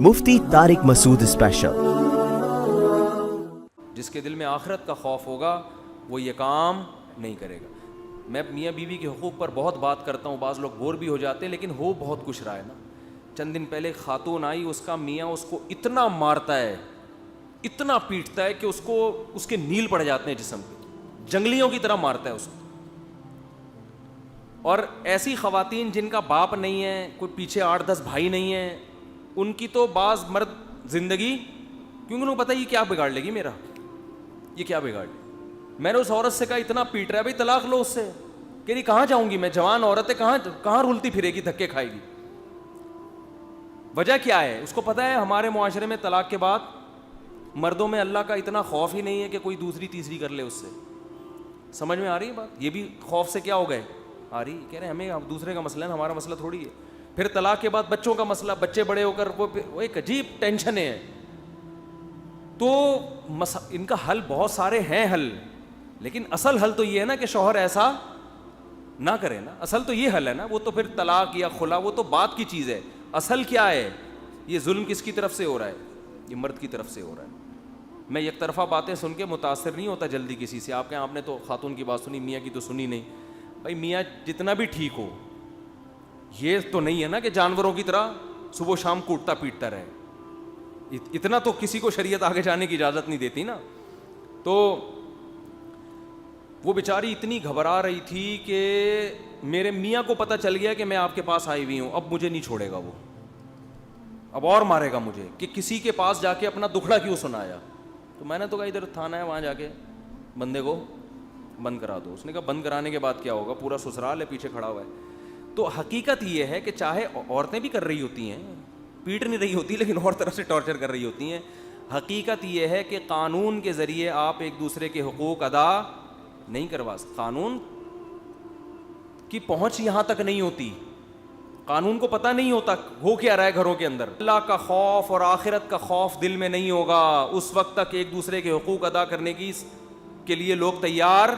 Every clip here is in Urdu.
مفتی طارق مسعود اسپیشل۔ جس کے دل میں آخرت کا خوف ہوگا وہ یہ کام نہیں کرے گا۔ میں میاں بیوی کے حقوق پر بہت بات کرتا ہوں، بعض لوگ بور بھی ہو جاتے ہیں، لیکن ہو بہت کچھ رہا ہے نا۔ چند دن پہلے خاتون آئی، اس کا میاں اس کو اتنا مارتا ہے، اتنا پیٹتا ہے کہ اس کو اس کے نیل پڑ جاتے ہیں جسم پہ، جنگلیوں کی طرح مارتا ہے اس کو۔ اور ایسی خواتین جن کا باپ نہیں ہے، کوئی پیچھے 8-10 بھائی نہیں ہیں، ان کی تو بعض مرد زندگی، کیونکہ انہوں کو پتہ ہے یہ کیا بگاڑ لے گی میرا، یہ کیا بگاڑ لے۔ میں نے اس عورت سے کہا اتنا پیٹ رہا ہے بھائی طلاق لو اس سے، کہ نہیں کہاں جاؤں گی میں، جوان عورت ہے، کہاں رولتی پھرے گی، دھکے کھائے گی۔ وجہ کیا ہے؟ اس کو پتہ ہے ہمارے معاشرے میں طلاق کے بعد مردوں میں اللہ کا اتنا خوف ہی نہیں ہے کہ کوئی دوسری تیسری کر لے اس سے۔ سمجھ میں آ رہی ہے بات؟ یہ بھی خوف سے کیا ہو گئے آ رہی، کہہ رہے ہیں ہمیں دوسرے کا مسئلہ ہے، ہمارا مسئلہ تھوڑی ہے۔ پھر طلاق کے بعد بچوں کا مسئلہ، بچے بڑے ہو کر وہ ایک عجیب ٹینشن ہے۔ تو ان کا حل بہت سارے ہیں حل، لیکن اصل حل تو یہ ہے نا کہ شوہر ایسا نہ کرے نا، اصل تو یہ حل ہے نا۔ وہ تو پھر طلاق یا خلا وہ تو بات کی چیز ہے، اصل کیا ہے؟ یہ ظلم کس کی طرف سے ہو رہا ہے؟ یہ مرد کی طرف سے ہو رہا ہے۔ میں یک طرفہ باتیں سن کے متاثر نہیں ہوتا جلدی کسی سے۔ آپ نے تو خاتون کی بات سنی، میاں کی تو سنی نہیں۔ بھائی میاں جتنا بھی ٹھیک ہو، یہ تو نہیں ہے نا کہ جانوروں کی طرح صبح شام کوٹتا پیٹتا رہے، اتنا تو کسی کو شریعت آگے جانے کی اجازت نہیں دیتی نا۔ تو وہ بیچاری اتنی گھبرا رہی تھی کہ میرے میاں کو پتہ چل گیا کہ میں آپ کے پاس آئی ہوئی ہوں، اب مجھے نہیں چھوڑے گا وہ، اب اور مارے گا مجھے کہ کسی کے پاس جا کے اپنا دکھڑا کیوں سنایا۔ تو میں نے تو کہا ادھر تھانہ ہے، وہاں جا کے بندے کو بند کرا دو۔ اس نے کہا بند کرانے کے بعد کیا ہوگا، پورا سسرال ہے پیچھے کھڑا ہوا ہے۔ تو حقیقت یہ ہے کہ چاہے عورتیں بھی کر رہی ہوتی ہیں، پیٹ نہیں رہی ہوتی لیکن اور طرف سے ٹارچر کر رہی ہوتی ہیں، حقیقت یہ ہے کہ قانون کے ذریعے آپ ایک دوسرے کے حقوق ادا نہیں کروا سکتے۔ قانون کی پہنچ یہاں تک نہیں ہوتی، قانون کو پتہ نہیں ہوتا ہو کیا رہا ہے گھروں کے اندر۔ اللہ کا خوف اور آخرت کا خوف دل میں نہیں ہوگا، اس وقت تک ایک دوسرے کے حقوق ادا کرنے کے لیے لوگ تیار۔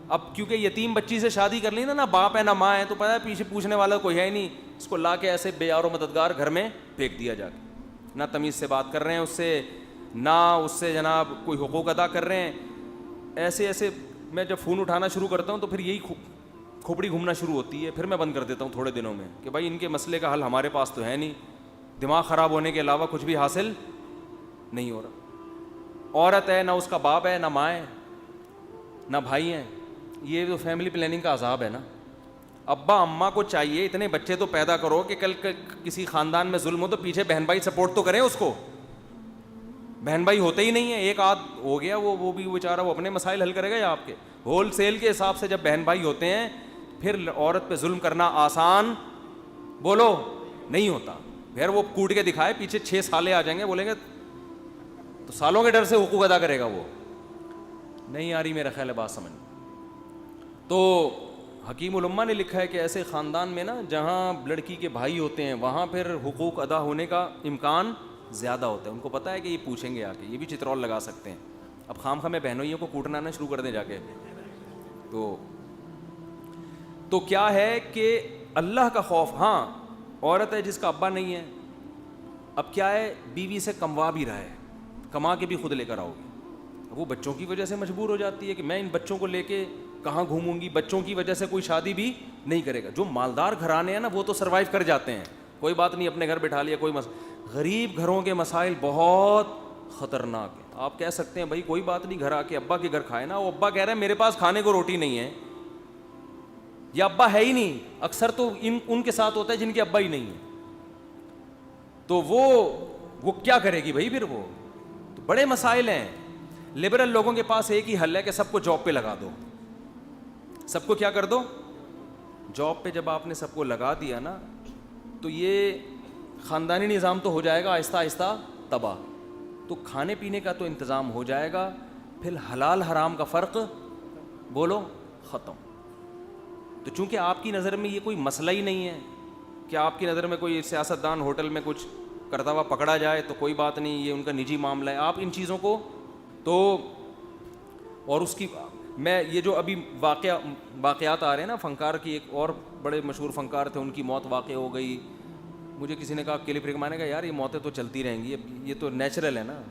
اب کیونکہ یتیم بچی سے شادی کر لی نا باپ ہے نہ ماں ہے، تو پتہ ہے پیچھے پوچھنے والا کوئی ہے ہی نہیں، اس کو لا کے ایسے بے یار و مددگار گھر میں پھینک دیا جا کے، نہ تمیز سے بات کر رہے ہیں اس سے، نہ اس سے جناب کوئی حقوق ادا کر رہے ہیں۔ ایسے میں جب فون اٹھانا شروع کرتا ہوں تو پھر یہی کھوپڑی گھومنا شروع ہوتی ہے، پھر میں بند کر دیتا ہوں تھوڑے دنوں میں کہ بھائی ان کے مسئلے کا حل ہمارے پاس تو ہے نہیں، دماغ خراب ہونے کے علاوہ کچھ بھی حاصل نہیں ہو رہا۔ عورت ہے، نہ اس کا باپ ہے، نہ ماں ہے، نہ بھائی ہیں، یہ تو فیملی پلاننگ کا عذاب ہے نا۔ ابا اماں کو چاہیے اتنے بچے تو پیدا کرو کہ کل کسی خاندان میں ظلم ہو تو پیچھے بہن بھائی سپورٹ تو کریں اس کو۔ بہن بھائی ہوتے ہی نہیں ہیں، ایک آدھ ہو گیا وہ بھی بیچارہ وہ اپنے مسائل حل کرے گا یا آپ کے؟ ہول سیل کے حساب سے جب بہن بھائی ہوتے ہیں پھر عورت پہ ظلم کرنا آسان بولو نہیں ہوتا۔ پھر وہ کوٹ کے دکھائے، پیچھے 6 سالے آ جائیں گے، بولیں گے تو سالوں کے ڈر سے حقوق ادا کرے گا وہ۔ نہیں آ رہی میرا خیال ہے بات سمجھ۔ تو حکیم الامہ نے لکھا ہے کہ ایسے خاندان میں نا جہاں لڑکی کے بھائی ہوتے ہیں وہاں پھر حقوق ادا ہونے کا امکان زیادہ ہوتا ہے۔ ان کو پتہ ہے کہ یہ پوچھیں گے آ کے، یہ بھی چترول لگا سکتے ہیں۔ اب خام خواہ میں بہنوئیوں کو کوٹنا نہ شروع کر دیں جا کے۔ تو کیا ہے کہ اللہ کا خوف۔ ہاں عورت ہے جس کا ابا نہیں ہے، اب کیا ہے بیوی سے کموا بھی رہا ہے، کما کے بھی خود لے کر آؤ گی، وہ بچوں کی وجہ سے مجبور ہو جاتی ہے کہ میں ان بچوں کو لے کے کہاں گھوموں گی، بچوں کی وجہ سے کوئی شادی بھی نہیں کرے گا۔ جو مالدار گھرانے ہیں نا وہ تو سروائیو کر جاتے ہیں، کوئی بات نہیں، اپنے گھر بٹھا لیا کوئی غریب گھروں کے مسائل بہت خطرناک ہیں۔ آپ کہہ سکتے ہیں بھائی کوئی بات نہیں، گھر آ کے ابا کے گھر کھائے نا، وہ ابا کہہ رہے ہیں میرے پاس کھانے کو روٹی نہیں ہے، یا ابا ہے ہی نہیں۔ اکثر تو ان کے ساتھ ہوتا ہے جن کے ابا ہی نہیں ہے، تو وہ کیا کرے گی بھائی پھر؟ وہ تو بڑے مسائل ہیں۔ لبرل لوگوں کے پاس ایک ہی حل ہے کہ سب کو جاب پہ لگا دو، سب کو کیا کر دو، جاب پہ۔ جب آپ نے سب کو لگا دیا نا تو یہ خاندانی نظام تو ہو جائے گا آہستہ آہستہ تباہ، تو کھانے پینے کا تو انتظام ہو جائے گا، پھر حلال حرام کا فرق بولو ختم۔ تو چونکہ آپ کی نظر میں یہ کوئی مسئلہ ہی نہیں ہے کہ آپ کی نظر میں کوئی سیاستدان ہوٹل میں کچھ کرتا ہوا پکڑا جائے تو کوئی بات نہیں، یہ ان کا نجی معاملہ ہے، آپ ان چیزوں کو تو اور اس کی میں یہ جو ابھی واقعات آ رہے ہیں نا، فنکار کی ایک اور بڑے مشہور فنکار تھے، ان کی موت واقع ہو گئی، مجھے کسی نے کہا کلپ رکھ، میں نے کہا یار یہ موتیں تو چلتی رہیں گی، یہ تو نیچرل ہے نا.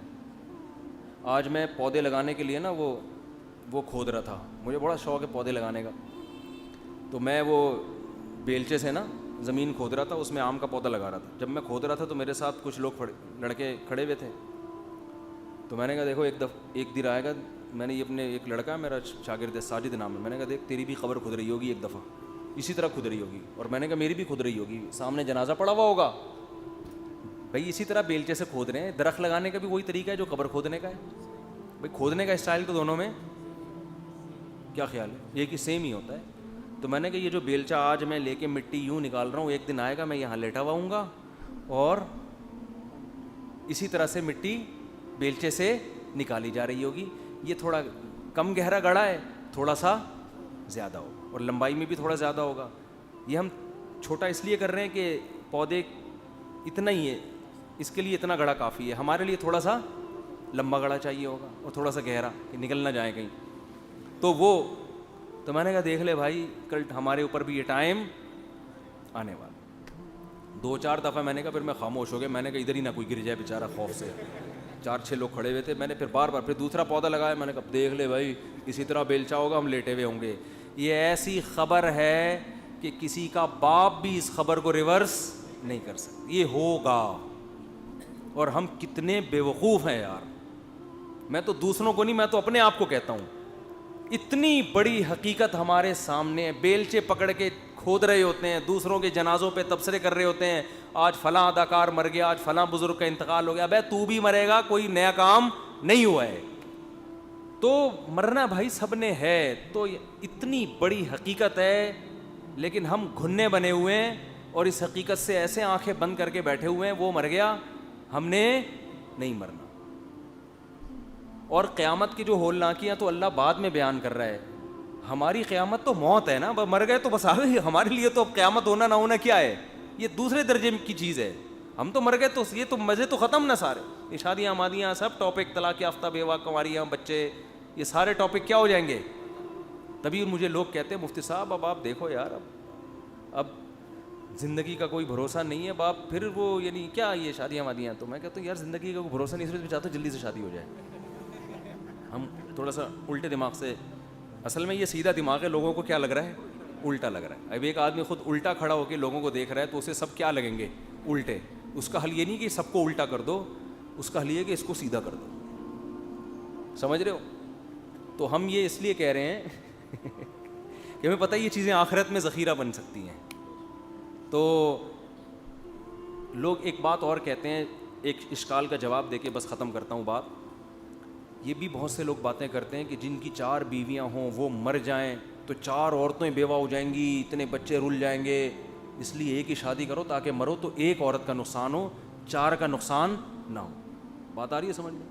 آج میں پودے لگانے کے لیے نا وہ کھود رہا تھا، مجھے بڑا شوق ہے پودے لگانے کا. تو میں وہ بیلچے سے نا زمین کھود رہا تھا، اس میں آم کا پودا لگا رہا تھا. جب میں کھود رہا تھا تو میرے ساتھ کچھ لوگ لڑکے کھڑے ہوئے تھے. تو میں نے کہا دیکھو ایک دن آئے گا، میں نے یہ اپنے ایک لڑکا میرا شاگرد ہے ساجد نام ہے، میں نے کہا دیکھ تیری بھی قبر کھد رہی ہوگی ایک دفعہ، اسی طرح کھد رہی ہوگی، اور میں نے کہا میری بھی کھد رہی ہوگی، سامنے جنازہ پڑا ہوا ہوگا. بھائی اسی طرح بیلچے سے کھود رہے ہیں. درخت لگانے کا بھی وہی طریقہ ہے جو قبر کھودنے کا ہے. بھائی کھودنے کا اسٹائل تو دونوں میں کیا خیال ہے، ایک ہی سیم ہی ہوتا ہے. تو میں نے کہا یہ جو بیلچہ آج میں لے کے مٹی یوں نکال رہا ہوں، ایک دن آئے گا میں یہاں لیٹا ہوا ہوں گا اور اسی طرح سے مٹی بیلچے سے نکالی جا رہی ہوگی. یہ تھوڑا کم گہرا گڑھا ہے، تھوڑا سا زیادہ ہوگا، اور لمبائی میں بھی تھوڑا زیادہ ہوگا. یہ ہم چھوٹا اس لیے کر رہے ہیں کہ پودے اتنا ہی ہے، اس کے لیے اتنا گڑھا کافی ہے. ہمارے لیے تھوڑا سا لمبا گڑھا چاہیے ہوگا اور تھوڑا سا گہرا کہ نکل نہ جائے کہیں. تو میں نے کہا دیکھ لے بھائی کل ہمارے اوپر بھی یہ ٹائم آنے والا. 2-4 دفعہ میں نے کہا، پھر میں خاموش ہو گیا. میں نے کہا ادھر ہی نہ کوئی گر جائے بیچارہ خوف سے. 4-6 لوگ کھڑے ہوئے تھے. میں نے پھر بار بار پھر دوسرا پودا لگایا. میں نے کہا دیکھ لے بھائی اسی طرح بیلچا ہوگا، ہم لیٹے ہوئے ہوں گے. یہ ایسی خبر ہے کہ کسی کا باپ بھی اس خبر کو ریورس نہیں کر سکتا. یہ ہوگا. اور ہم کتنے بیوقوف ہیں یار. میں تو دوسروں کو نہیں، میں تو اپنے آپ کو کہتا ہوں. اتنی بڑی حقیقت ہمارے سامنے، بیلچے پکڑ کے کھود رہے ہوتے ہیں، دوسروں کے جنازوں پہ تبصرے کر رہے ہوتے ہیں. آج فلاں اداکار مر گیا، آج فلاں بزرگ کا انتقال ہو گیا. بھائی تو بھی مرے گا، کوئی نیا کام نہیں ہوا ہے. تو مرنا بھائی سب نے ہے. تو اتنی بڑی حقیقت ہے، لیکن ہم گھننے بنے ہوئے ہیں اور اس حقیقت سے ایسے آنکھیں بند کر کے بیٹھے ہوئے ہیں وہ مر گیا، ہم نے نہیں مرنا. اور قیامت کی جو ہولناکیاں تو اللہ بعد میں بیان کر رہا ہے. ہماری قیامت تو موت ہے نا، مر گئے تو بس آ گئی. ہمارے لیے تو اب قیامت ہونا نہ ہونا کیا ہے، یہ دوسرے درجے کی چیز ہے. ہم تو مر گئے تو یہ تو مزے تو ختم نہ سارے. یہ شادیاں مادیاں سب ٹاپک، طلاق یافتہ بیوہ کنواریاں بچے، یہ سارے ٹاپک کیا ہو جائیں گے. تبھی مجھے لوگ کہتے ہیں مفتی صاحب اب آپ دیکھو یار اب زندگی کا کوئی بھروسہ نہیں ہے باپ. پھر وہ یعنی کیا یہ شادیاں وادیاں. تو میں کہتا ہوں یار زندگی کا کوئی بھروسہ نہیں، اس میں چاہتا ہوں جلدی سے شادی ہو جائے. ہم تھوڑا سا الٹے دماغ سے، اصل میں یہ سیدھا دماغ ہے، لوگوں کو کیا لگ رہا ہے الٹا لگ رہا ہے. اب ایک آدمی خود الٹا کھڑا ہو کے لوگوں کو دیکھ رہا ہے تو اسے سب کیا لگیں گے الٹے. اس کا حل یہ نہیں کہ سب کو الٹا کر دو، اس کا حل یہ کہ اس کو سیدھا کر دو. سمجھ رہے ہو. تو ہم یہ اس لیے کہہ رہے ہیں کہ ہمیں پتہ ہے یہ چیزیں آخرت میں ذخیرہ بن سکتی ہیں. تو لوگ ایک بات اور کہتے ہیں، ایک اشکال کا جواب دے کے بس ختم کرتا ہوں بات. یہ بھی بہت سے لوگ باتیں کرتے ہیں کہ جن کی 4 بیویاں ہوں وہ مر جائیں تو 4 عورتیں بیوہ ہو جائیں گی، اتنے بچے رل جائیں گے، اس لیے ایک ہی شادی کرو تاکہ مرو تو ایک عورت کا نقصان ہو، 4 کا نقصان نہ ہو. بات آ رہی ہے سمجھ میں.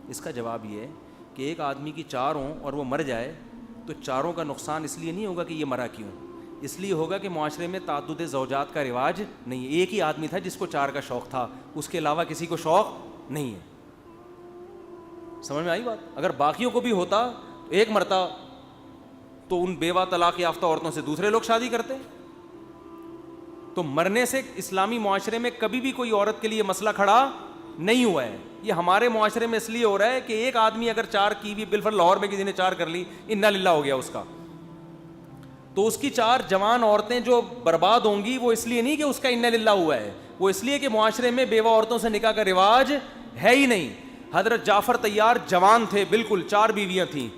اس کا جواب یہ ہے کہ ایک آدمی کی 4 ہوں اور وہ مر جائے تو 4 کا نقصان اس لیے نہیں ہوگا کہ یہ مرا کیوں، اس لیے ہوگا کہ معاشرے میں تعدد زوجات کا رواج نہیں ہے. ایک ہی آدمی تھا جس کو 4 کا شوق تھا، اس کے علاوہ کسی کو شوق نہیں ہے. سمجھ میں آئی بات. اگر باقیوں کو بھی ہوتا تو ایک مرتا تو ان بیوہ طلاق یافتہ عورتوں سے دوسرے لوگ شادی کرتے. تو مرنے سے اسلامی معاشرے میں کبھی بھی کوئی عورت کے لیے مسئلہ کھڑا نہیں ہوا ہے. یہ ہمارے معاشرے میں اس لیے ہو رہا ہے کہ ایک آدمی اگر 4 کی بھی بالفرض لاہور میں کسی نے 4 کر لی، انا للہ ہو گیا اس کا، تو اس کی 4 جوان عورتیں جو برباد ہوں گی وہ اس لیے نہیں کہ اس کا انا للہ ہوا ہے، وہ اس لیے کہ معاشرے میں بیوہ عورتوں سے نکاح کا رواج ہے ہی نہیں. حضرت جعفر طیار جوان تھے بالکل، 4 بیویاں تھیں،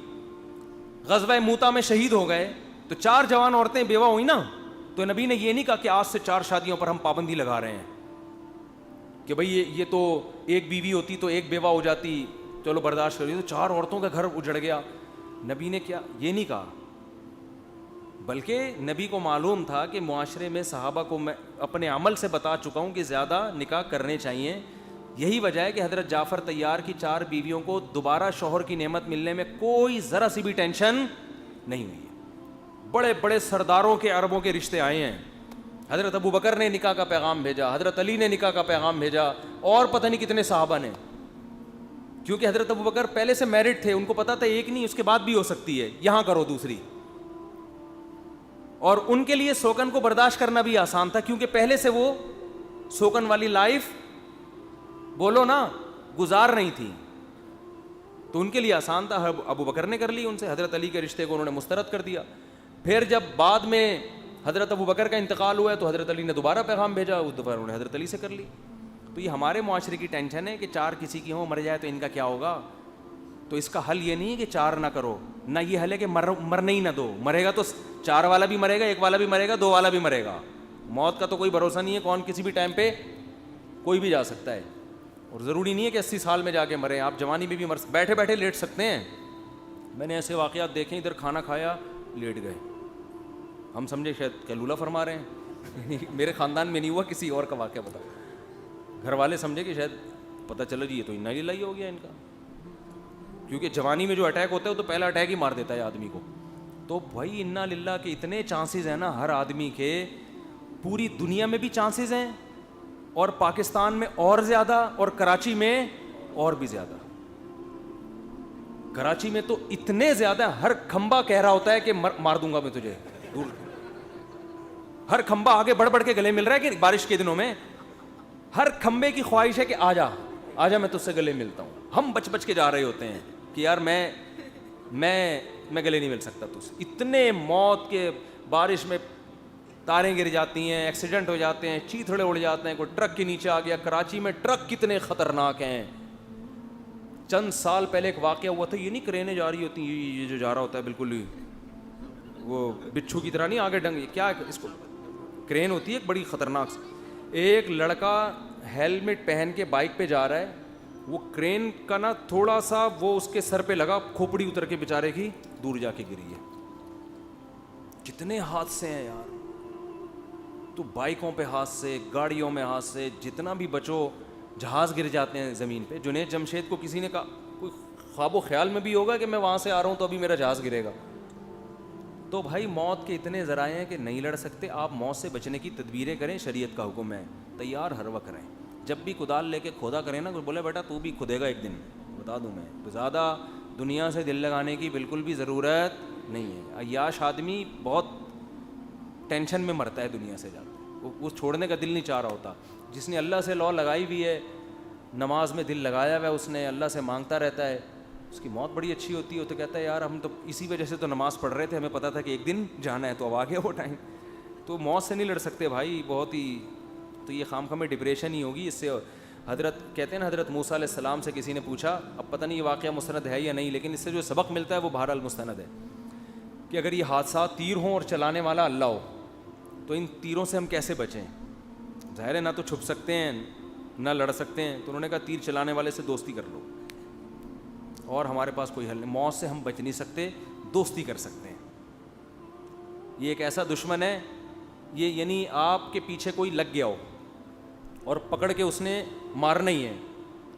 غزوہ موتا میں شہید ہو گئے تو 4 جوان عورتیں بیوہ ہوئی نا. تو نبی نے یہ نہیں کہا کہ آج سے 4 شادیوں پر ہم پابندی لگا رہے ہیں کہ بھئی یہ تو ایک بیوی ہوتی تو ایک بیوہ ہو جاتی، چلو برداشت کریے، تو 4 عورتوں کا گھر اجڑ گیا. نبی نے کیا یہ نہیں کہا، بلکہ نبی کو معلوم تھا کہ معاشرے میں صحابہ کو میں اپنے عمل سے بتا چکا ہوں کہ زیادہ نکاح کرنے چاہیے. یہی وجہ ہے کہ حضرت جعفر طیار کی 4 بیویوں کو دوبارہ شوہر کی نعمت ملنے میں کوئی ذرا سی بھی ٹینشن نہیں ہوئی. بڑے بڑے سرداروں کے عربوں کے رشتے آئے ہیں. حضرت ابو بکر نے نکاح کا پیغام بھیجا، حضرت علی نے نکاح کا پیغام بھیجا، اور پتہ نہیں کتنے صحابہ نے. کیونکہ حضرت ابو بکر پہلے سے میرڈ تھے، ان کو پتا تھا ایک نہیں اس کے بعد بھی ہو سکتی ہے، یہاں کرو دوسری. اور ان کے لیے سوکن کو برداشت کرنا بھی آسان تھا کیونکہ پہلے سے وہ سوکن والی لائف بولو نا گزار نہیں تھی. تو ان کے لیے آسان تھا, ابو بکر نے کر لی ان سے, حضرت علی کے رشتے کو انہوں نے مسترد کر دیا. پھر جب بعد میں حضرت ابو بکر کا انتقال ہوا ہے تو حضرت علی نے دوبارہ پیغام بھیجا, اس دفعہ انہوں نے حضرت علی سے کر لی. تو یہ ہمارے معاشرے کی ٹینشن ہے کہ 4 کسی کی ہوں, مر جائے تو ان کا کیا ہوگا. تو اس کا حل یہ نہیں ہے کہ 4 نہ کرو, نہ یہ حل ہے کہ مرنے ہی نہ دو. مرے گا تو 4 والا بھی مرے گا, 1 والا بھی مرے گا, 2 والا بھی مرے گا. موت کا تو کوئی بھروسہ نہیں ہے, کون کسی بھی ٹائم پہ کوئی بھی جا سکتا ہے. اور ضروری نہیں ہے کہ 80 سال میں جا کے مریں, آپ جوانی میں بھی بیٹھے بیٹھے لیٹ سکتے ہیں. میں نے ایسے واقعات دیکھے, ادھر کھانا کھایا لیٹ گئے, ہم سمجھے شاید قیلولہ فرما رہے ہیں. میرے خاندان میں نہیں ہوا, کسی اور کا واقعہ بتا. گھر والے سمجھے کہ شاید پتہ چلا جی یہ تو انا للہ ہو گیا ان کا, کیونکہ جوانی میں جو اٹیک ہوتا ہے وہ تو پہلا اٹیک ہی مار دیتا ہے آدمی کو. تو بھائی انا للہ کے اتنے چانسز ہیں نا ہر آدمی کے, پوری دنیا میں بھی چانسز ہیں, اور پاکستان میں اور زیادہ, اور کراچی میں اور بھی زیادہ. کراچی میں تو اتنے زیادہ, ہر کھمبا کہہ رہا ہوتا ہے کہ مار دوں گا میں تجھے. ہر کھمبا آگے بڑھ بڑھ کے گلے مل رہا ہے کہ بارش کے دنوں میں ہر کھمبے کی خواہش ہے کہ آ جا میں تجھ سے گلے ملتا ہوں. ہم بچ بچ کے جا رہے ہوتے ہیں کہ یار میں گلے نہیں مل سکتا تجھ سے. اتنے موت کے, بارش میں تاریں گر جاتی ہیں, ایکسیڈنٹ ہو جاتے ہیں, چیتھڑے اڑ جاتے ہیں, کوئی ٹرک کے نیچے آ گیا. کراچی میں ٹرک کتنے خطرناک ہیں. چند سال پہلے ایک واقعہ ہوا تھا, یہ نہیں کرینیں جا رہی ہوتی, یہ جو جا رہا ہوتا ہے بالکل ہی وہ بچھو کی طرح نہیں آگے ڈنگ, کیا اس کو کرین ہوتی ہے ایک بڑی خطرناک. ایک لڑکا ہیلمٹ پہن کے بائک پہ جا رہا ہے, وہ کرین کا نا تھوڑا سا وہ اس کے سر پہ لگا, کھوپڑی اتر کے بیچارے کی دور جا کے گری ہے. کتنے حادثے ہیں یار. تو بائکوں پہ حادثے, گاڑیوں میں حادثے, جتنا بھی بچو. جہاز گر جاتے ہیں زمین پہ. جنید جمشید کو کسی نے کہا, کوئی خواب و خیال میں بھی ہوگا کہ میں وہاں سے آ رہا ہوں تو ابھی میرا جہاز گرے گا. تو بھائی موت کے اتنے ذرائع ہیں کہ نہیں لڑ سکتے. آپ موت سے بچنے کی تدبیریں کریں, شریعت کا حکم ہے, تیار ہر وقت رہیں. جب بھی کدال لے کے کھودا کریں نا, کوئی بولے بیٹا تو بھی کھودے گا ایک دن, بتا دوں میں. تو زیادہ دنیا سے دل لگانے کی بالکل بھی ضرورت نہیں ہے. عیاش آدمی بہت ٹینشن میں مرتا ہے دنیا سے جاتا, وہ چھوڑنے کا دل نہیں چاہ رہا ہوتا. جس نے اللہ سے لو لگائی ہوئی ہے, نماز میں دل لگایا ہوا ہے, اس نے اللہ سے مانگتا رہتا ہے, اس کی موت بڑی اچھی ہوتی ہے. تو کہتا ہے یار ہم تو اسی وجہ سے تو نماز پڑھ رہے تھے, ہمیں پتہ تھا کہ ایک دن جانا ہے, تو اب آ گیا وہ ٹائم. تو موت سے نہیں لڑ سکتے بھائی, بہت ہی. تو یہ خام میں ڈپریشن ہی ہوگی اس سے. حضرت کہتے ہیں نا, حضرت موسیٰ علیہ السلام سے کسی نے پوچھا, اب پتہ نہیں یہ واقعہ مستند ہے یا نہیں, لیکن اس سے جو سبق ملتا ہے وہ بہرحال مستند ہے, کہ اگر یہ حادثات تیر ہوں اور چلانے والا اللہ ہو تو ان تیروں سے ہم کیسے بچیں. ظاہر ہے نہ تو چھپ سکتے ہیں نہ لڑ سکتے ہیں. تو انہوں نے کہا تیر چلانے والے سے دوستی کر لو, اور ہمارے پاس کوئی حل نہیں. موت سے ہم بچ نہیں سکتے, دوستی کر سکتے ہیں. یہ ایک ایسا دشمن ہے, یہ یعنی آپ کے پیچھے کوئی لگ گیا ہو اور پکڑ کے اس نے مارنا ہی ہے,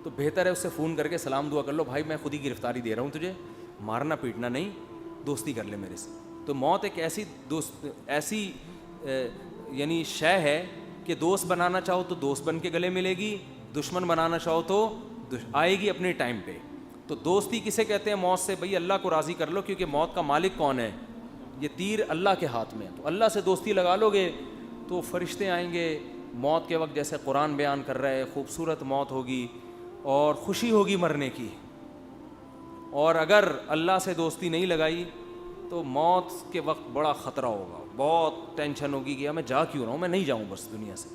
تو بہتر ہے اس سے فون کر کے سلام دعا کر لو, بھائی میں خود ہی گرفتاری دے رہا ہوں تجھے, مارنا پیٹنا نہیں, دوستی کر لے میرے سے. تو موت ایک ایسی یعنی شے ہے کہ دوست بنانا چاہو تو دوست بن کے گلے ملے گی, دشمن بنانا چاہو تو آئے گی اپنے ٹائم پہ. تو دوستی کسے کہتے ہیں موت سے؟ بھئی اللہ کو راضی کر لو, کیونکہ موت کا مالک کون ہے؟ یہ تیر اللہ کے ہاتھ میں ہے. تو اللہ سے دوستی لگا لو گے تو فرشتے آئیں گے موت کے وقت, جیسے قرآن بیان کر رہا ہے, خوبصورت موت ہوگی اور خوشی ہوگی مرنے کی. اور اگر اللہ سے دوستی نہیں لگائی تو موت کے وقت بڑا خطرہ ہوگا, بہت ٹینشن ہوگی کہ میں جا کیوں رہا ہوں, میں نہیں جاؤں بس دنیا سے.